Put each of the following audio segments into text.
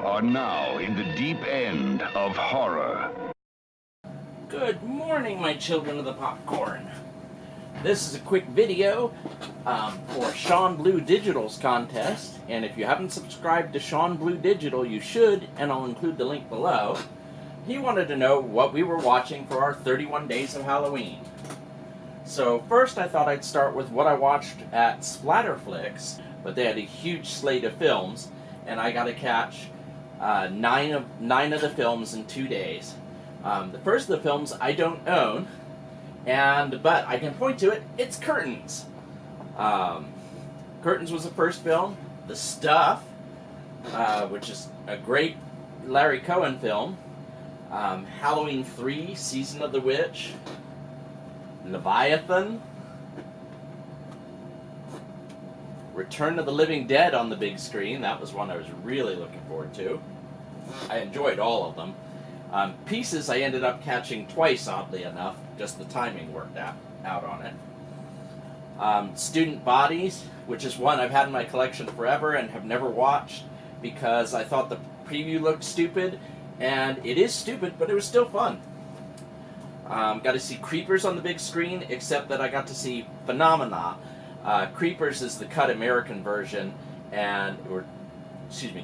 are now in the deep end of horror. Good morning, my children of the popcorn. This is a quick video for Sean Blue Digital's contest, and if you haven't subscribed to Sean Blue Digital, you should, and I'll include the link below. He wanted to know what we were watching for our 31 Days of Halloween. So first I thought I'd start with what I watched at Splatterflix, but they had a huge slate of films, and I got to catch nine of the films in 2 days. The first of the films I don't own, but I can point to it. It's Curtains. Curtains was the first film. The Stuff, which is a great Larry Cohen film. Halloween 3, Season of the Witch. Leviathan. Return of the Living Dead on the big screen. That was one I was really looking forward to. I enjoyed all of them. Pieces I ended up catching twice, oddly enough. Just the timing worked out on it. Student Bodies, which is one I've had in my collection forever and have never watched because I thought the preview looked stupid, and it is stupid, but it was still fun. Got to see Creepers on the big screen, except that I got to see Phenomena. Creepers is the cut American version,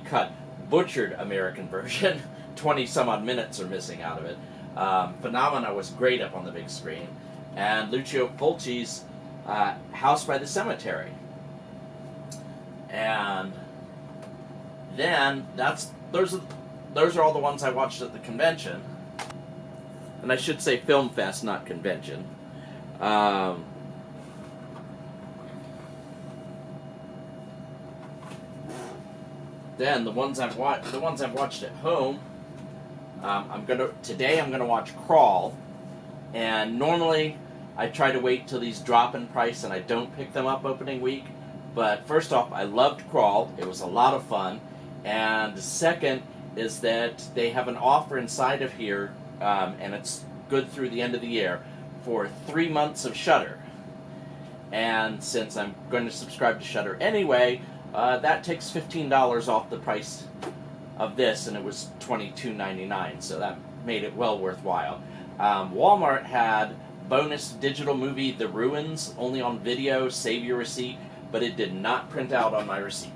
cut butchered American version. 20 some odd minutes are missing out of it. Phenomena was great up on the big screen, and Lucio Fulci's House by the Cemetery. And then those are all the ones I watched at the convention. And I should say Film Fest, not convention. Then the ones I've watched at home. Today I'm gonna watch Crawl, and normally I try to wait till these drop in price and I don't pick them up opening week. But first off, I loved Crawl. It was a lot of fun. And second is that they have an offer inside of here, and it's good through the end of the year, for 3 months of Shudder. And since I'm going to subscribe to Shudder anyway, that takes $15 off the price of this, and it was $22.99, so that made it well worthwhile. Walmart had bonus digital movie The Ruins, only on video, save your receipt, but it did not print out on my receipt.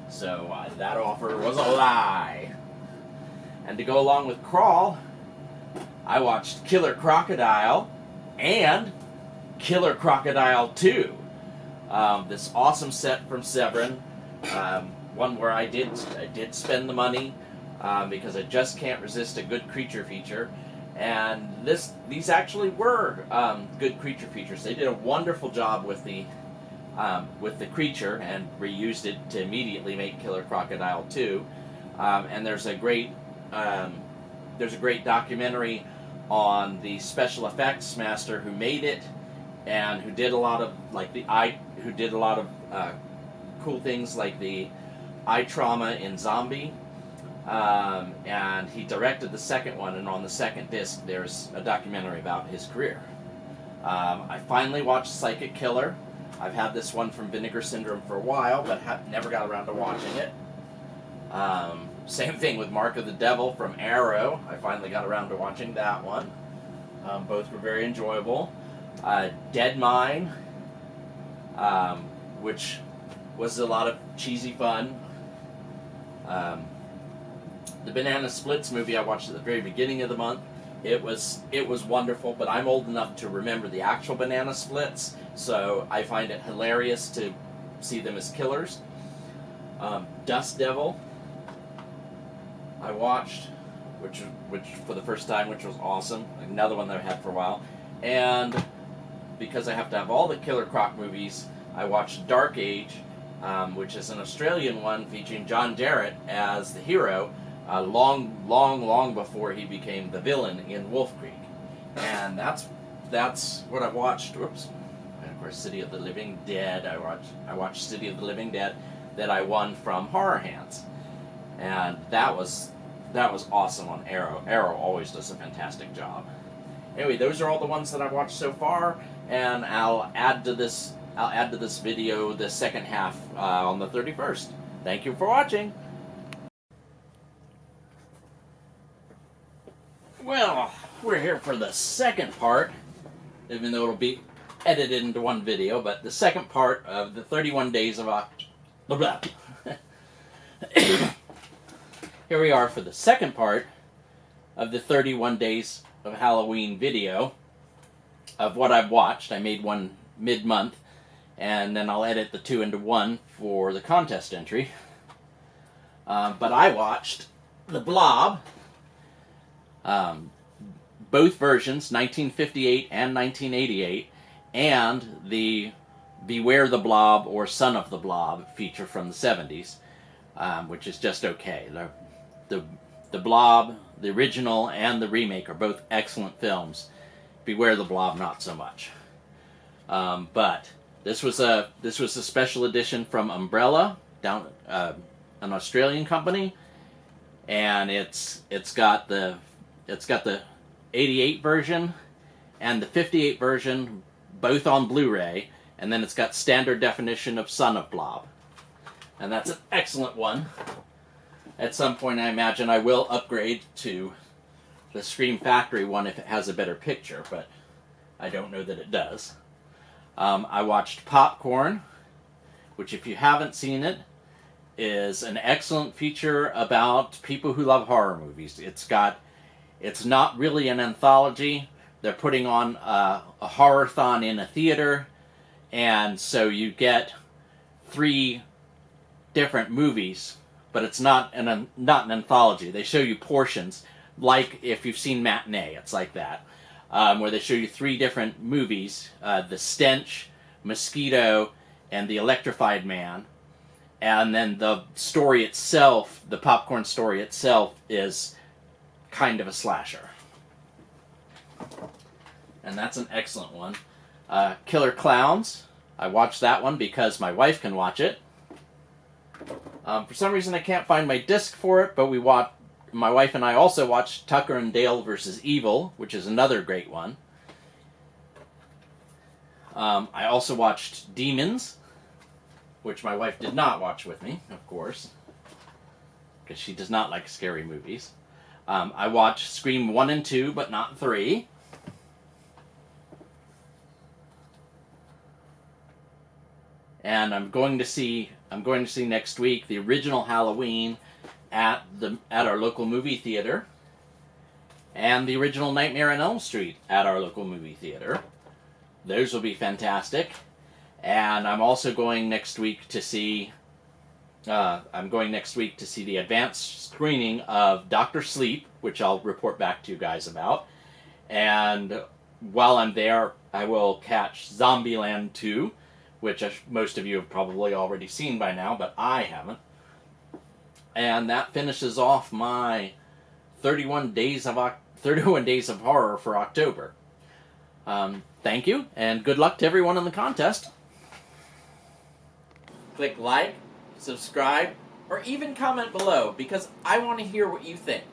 So that offer was a lie. And to go along with Crawl, I watched Killer Crocodile and Killer Crocodile 2. This awesome set from Severin, one where I did spend the money because I just can't resist a good creature feature, and these actually were good creature features. They did a wonderful job with the creature and reused it to immediately make Killer Crocodile 2. And there's a great documentary on the special effects master who made it and who did a lot of cool things like the eye trauma in Zombie, and he directed the second one, and on the second disc there's a documentary about his career. I finally watched Psychic Killer. I've had this one from Vinegar Syndrome for a while, but never got around to watching it. Same thing with Mark of the Devil from Arrow. I finally got around to watching that one. Both were very enjoyable. Dead Mine, which was a lot of cheesy fun. The Banana Splits movie I watched at the very beginning of the month. It was wonderful, but I'm old enough to remember the actual Banana Splits, so I find it hilarious to see them as killers. Dust Devil I watched, which for the first time, which was awesome. Another one that I've had for a while. And because I have to have all the Killer Croc movies, I watched Dark Age, which is an Australian one featuring John Jarratt as the hero, long before he became the villain in Wolf Creek. And that's what I watched. Whoops. And of course, City of the Living Dead. I watched City of the Living Dead that I won from Horror Hands, and that was awesome on Arrow. Arrow always does a fantastic job. Anyway, those are all the ones that I've watched so far, and I'll add to this video the second half on the 31st. Thank you for watching. Well, we're here for the second part, even though it'll be edited into one video, but the second part of the 31 days of October. Here we are for the second part of the 31 days of Halloween video of what I've watched. I made one mid-month, and then I'll edit the two into one for the contest entry. But I watched The Blob, both versions, 1958 and 1988, and the Beware the Blob or Son of the Blob feature from the 70s, which is just okay. The Blob, the original, and the remake are both excellent films. Beware the Blob, not so much. But this was a special edition from Umbrella, down an Australian company, and it's got the 88 version and the 58 version both on Blu-ray, and then it's got standard definition of Son of Blob, and that's an excellent one. At some point, I imagine I will upgrade to the Scream Factory one if it has a better picture, but I don't know that it does. I watched Popcorn, which, if you haven't seen it, is an excellent feature about people who love horror movies. It's not really an anthology. They're putting on a horror-thon in a theater, and so you get 3 different movies, but it's not an anthology. They show you portions, like if you've seen Matinee, it's like that, where they show you 3 different movies, The Stench, Mosquito, and The Electrified Man. And then the story itself, the Popcorn story itself, is kind of a slasher. And that's an excellent one. Killer Clowns. I watched that one because my wife can watch it. For some reason I can't find my disc for it, but my wife and I also watched Tucker and Dale vs. Evil, which is another great one. I also watched Demons, which my wife did not watch with me, of course, because she does not like scary movies. I watched Scream 1 and 2, but not 3. And I'm going to see next week the original Halloween at our local movie theater, and the original Nightmare on Elm Street at our local movie theater. Those will be fantastic. And I'm also going next week to see the advanced screening of Dr. Sleep, which I'll report back to you guys about. And while I'm there, I will catch Zombieland 2, which most of you have probably already seen by now, but I haven't. And that finishes off my 31 days of horror for October. Thank you, and good luck to everyone in the contest. Click like, subscribe, or even comment below, because I want to hear what you think.